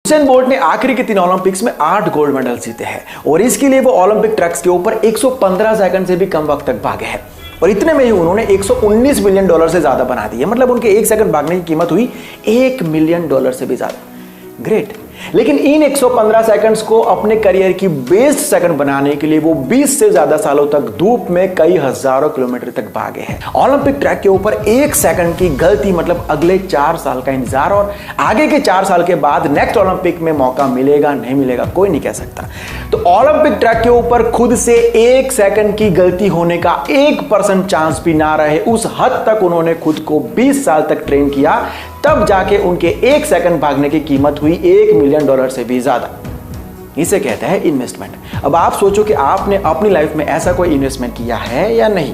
Usain Bolt ने आखिरी के 3 ओलंपिक्स में 8 गोल्ड मेडल जीते हैं और इसके लिए वो ओलंपिक ट्रैक्स के ऊपर 115 सेकंड से भी कम वक्त तक भागे हैं और इतने में ही उन्होंने $119 मिलियन से ज्यादा बना दिए। मतलब उनके 1 सेकंड भागने की कीमत हुई $1 मिलियन से भी ज्यादा। ग्रेट। लेकिन इन 115 सेकंड्स को अपने करियर की बेस्ट सेकंड बनाने के लिए वो 20 से ज्यादा सालों तक धूप में कई हजारों किलोमीटर तक भागे हैं। ओलंपिक ट्रैक के ऊपर 1 सेकंड की गलती मतलब अगले 4 साल का इंतजार और आगे के 4 साल के बाद नेक्स्ट ओलंपिक में मौका मिलेगा नहीं मिलेगा कोई नहीं कह सकता। तो ओलंपिक ट्रैक के ऊपर खुद से 1 सेकंड की गलती होने का 1% चांस भी ना रहे, उस हद तक उन्होंने खुद को 20 साल तक ट्रेन किया, तब जाके उनके 1 सेकंड भागने की कीमत हुई $1 मिलियन से भी ज्यादा। इसे कहते हैं इन्वेस्टमेंट। अब आप सोचो कि आपने अपनी लाइफ में ऐसा कोई इन्वेस्टमेंट किया है या नहीं।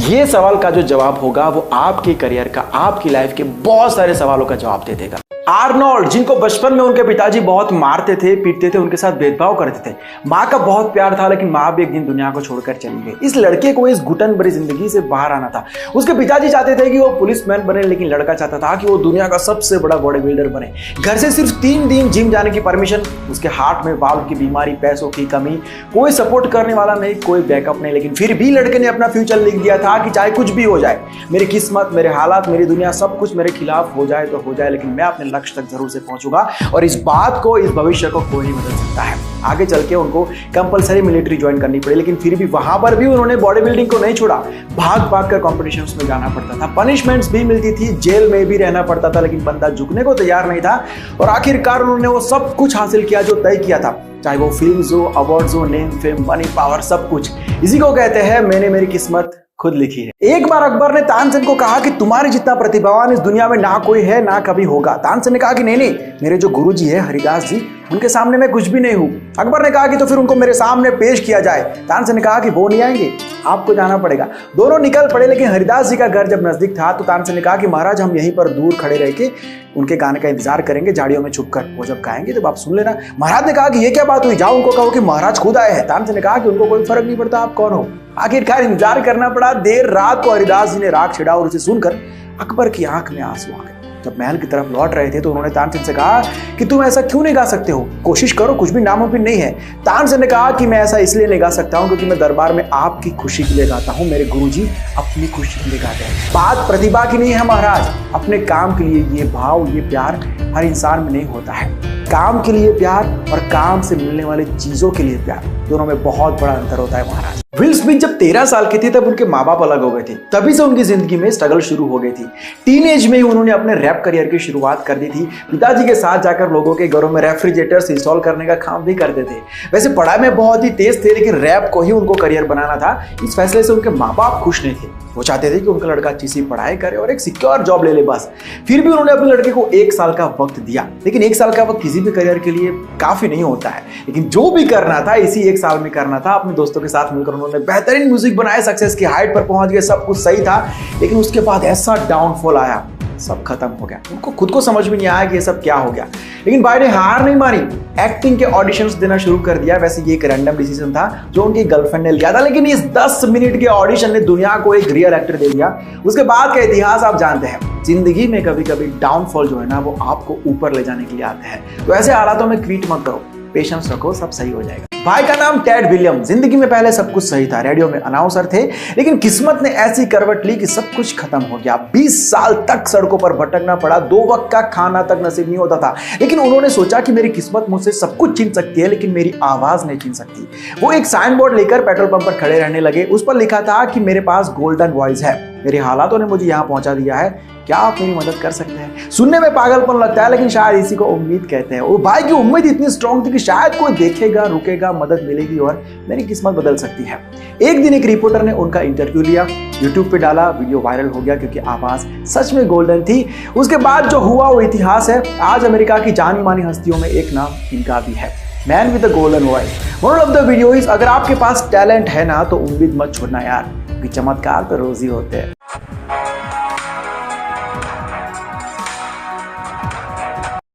ये सवाल का जो जवाब होगा वो आपके करियर का, आपकी लाइफ के बहुत सारे सवालों का जवाब दे देगा। आर्नोल्ड, जिनको बचपन में उनके पिताजी बहुत मारते थे, पीटते थे, उनके साथ भेदभाव करते थे, माँ का बहुत प्यार था लेकिन माँ भी एक दिन दुनिया को छोड़कर चली गई। इस लड़के को इस घुटन भरी जिंदगी से बाहर आना था। उसके पिताजी चाहते थे कि वो पुलिसमैन बने, लेकिन लड़का चाहता था कि वो दुनिया का सबसे बड़ा बॉडी बिल्डर बने। घर से सिर्फ 3 दिन जिम जाने की परमिशन, उसके हार्ट में वाल्व की बीमारी, पैसों की कमी, कोई सपोर्ट करने वाला नहीं, कोई बैकअप नहीं, लेकिन फिर भी लड़के ने अपना फ्यूचर लिख दिया था कि चाहे कुछ भी हो जाए, मेरी किस्मत, मेरे हालात, मेरी दुनिया, सब कुछ मेरे खिलाफ हो जाए तो हो जाए, लेकिन मैं अपने लक्ष्य तक जरूर से पहुंचूंगा और इस बात को, इस भविष्य को कोई नहीं बदल सकता है। आगे चल के उनको कंपलसरी मिलिट्री ज्वाइन करनी पड़ी, लेकिन फिर भी वहां पर भी उन्होंने बॉडी बिल्डिंग को नहीं छोड़ा। भाग भाग कर कॉम्पिटिशंस में जाना पड़ता था, पनिशमेंट्स भी मिलती थी, जेल में भी रहना पड़ता था, लेकिन बंदा झुकने को तैयार नहीं था और आखिरकार उन्होंने वो सब कुछ हासिल किया जो तय किया था, चाहे वो फिल्म्स हो, अवार्ड्स हो, नेम, फेम, मनी, पावर, सब कुछ। इसी को कहते हैं मैंने मेरी किस्मत खुद लिखी है। एक बार अकबर ने तानसेन को कहा कि तुम्हारे जितना प्रतिभावान इस दुनिया में ना कोई है ना कभी होगा। तानसेन ने कहा कि नहीं, मेरे जो गुरुजी है हरिदास जी, उनके सामने मैं कुछ भी नहीं हूं। अकबर ने कहा कि तो फिर उनको मेरे सामने पेश किया जाए। तानसेन ने कहा कि वो नहीं आएंगे, आपको जाना पड़ेगा। दोनों निकल पड़े, लेकिन हरिदास जी का घर जब नजदीक था तो तानसेन ने कहा कि महाराज हम यहीं पर दूर खड़े रह के उनके गाने का इंतजार करेंगे, झाड़ियों में छुपकर, वो जब गाएंगे तब आप सुन लेना। महाराज ने कहा कि ये क्या बात हुई, जाओ उनको कहो कि महाराज खुद आए हैं। तानसेन ने कहा कि उनको कोई फर्क नहीं पड़ता आप कौन हो। आखिरकार इंतजार करना पड़ा। देर रात को हरिदास जी ने राग छिड़ा और उसे सुनकर अकबर की आंख में आंसू आ गए। जब महल की तरफ लौट रहे थे तो उन्होंने तानसेन से कहा कि तुम ऐसा क्यों नहीं गा सकते हो, कोशिश करो, कुछ भी नामुमकिन नहीं है। तानसेन ने कहा कि मैं ऐसा इसलिए नहीं गा सकता हूं क्योंकि मैं दरबार में आपकी खुशी के लिए गाता हूं, मेरे गुरुजी अपनी खुशी के लिए गाते हैं। बात प्रतिभा की नहीं है महाराज, अपने काम के लिए ये भाव, ये प्यार हर इंसान में नहीं होता है। काम के लिए प्यार और काम से मिलने वाली चीजों के लिए प्यार, दोनों में बहुत बड़ा अंतर होता है महाराज। विल स्मिथ जब 13 साल के थे तब उनके माँ बाप अलग हो गए थे, तभी से उनकी जिंदगी में स्ट्रगल शुरू हो गई थी। टीनेज में ही उन्होंने अपने रैप करियर की शुरुआत कर दी थी। पिताजी के साथ जाकर लोगों के घरों में रेफ्रिजरेटर्स इंस्टॉल करने का काम भी करते थे। वैसे पढ़ाई में बहुत ही तेज थे, लेकिन रैप को ही उनको करियर बनाना था। इस फैसले से उनके माँ बाप खुश नहीं थे। वो चाहते थे कि उनका लड़का अच्छी सी पढ़ाई करे और एक सिक्योर जॉब ले ले बस। फिर भी उन्होंने अपने लड़के को 1 साल का वक्त दिया, लेकिन 1 साल का वक्त किसी भी करियर के लिए काफी नहीं होता है। लेकिन जो भी करना था इसी 1 साल में करना था। अपने दोस्तों के साथ मिलकर उन्होंने बेहतरीन म्यूजिक बनाए, सक्सेस की हाइट पर पहुंच गए, सब कुछ सही था। लेकिन उसके बाद ऐसा डाउनफॉल आया, सब खत्म हो गया। उनको खुद को समझ में नहीं आया कि ये सब क्या हो गया। लेकिन भाई ने हार नहीं मानी, एक्टिंग के ऑडिशंस देना शुरू कर दिया। वैसे ये एक रैंडम डिसीजन था जो उनकी गर्लफ्रेंड ने लिया था, लेकिन इस 10 मिनट के ऑडिशन ने दुनिया को एक रियल एक्टर दे दिया। उसके बाद का इतिहास आप जानते हैं। जिंदगी में कभी कभी डाउनफॉल जो है ना, वो आपको ऊपर ले जाने के लिए आते हैं। तो ऐसे हालातों में क्विट मत करो, पेशेंस रखो, सब सही हो जाएगा। भाई का नाम टेड विलियम। जिंदगी में पहले सब कुछ सही था, रेडियो में अनाउंसर थे, लेकिन किस्मत ने ऐसी करवट ली कि सब कुछ खत्म हो गया। 20 साल तक सड़कों पर भटकना पड़ा, 2 वक्त का खाना तक नसीब नहीं होता था। लेकिन उन्होंने सोचा कि मेरी किस्मत मुझसे सब कुछ छीन सकती है, लेकिन मेरी आवाज नहीं छीन सकती। वो एक साइन बोर्ड लेकर पेट्रोल पंप पर खड़े रहने लगे। उस पर लिखा था कि मेरे पास गोल्डन वॉइस है, मेरे हालातों ने मुझे यहाँ पहुंचा दिया है, क्या आप मेरी मदद कर सकते हैं। सुनने में पागलपन लगता है, लेकिन शायद इसी को उम्मीद कहते हैं। वो भाई की उम्मीद इतनी स्ट्रांग थी कि शायद कोई देखेगा, रुकेगा, मदद मिलेगी और मेरी किस्मत बदल सकती है। एक दिन एक रिपोर्टर ने उनका इंटरव्यू लिया, यूट्यूब पे डाला, वीडियो वायरल हो गया क्योंकि आवाज सच में गोल्डन थी। उसके बाद जो हुआ वो इतिहास है। आज अमेरिका की जानी मानी हस्तियों में एक नाम इनका भी है, man with the golden voice. Moral of the video is, अगर आपके पास टैलेंट है ना तो उम्मीद मत छोड़ना यार, क्योंकि चमत्कार तो रोज ही होते हैं।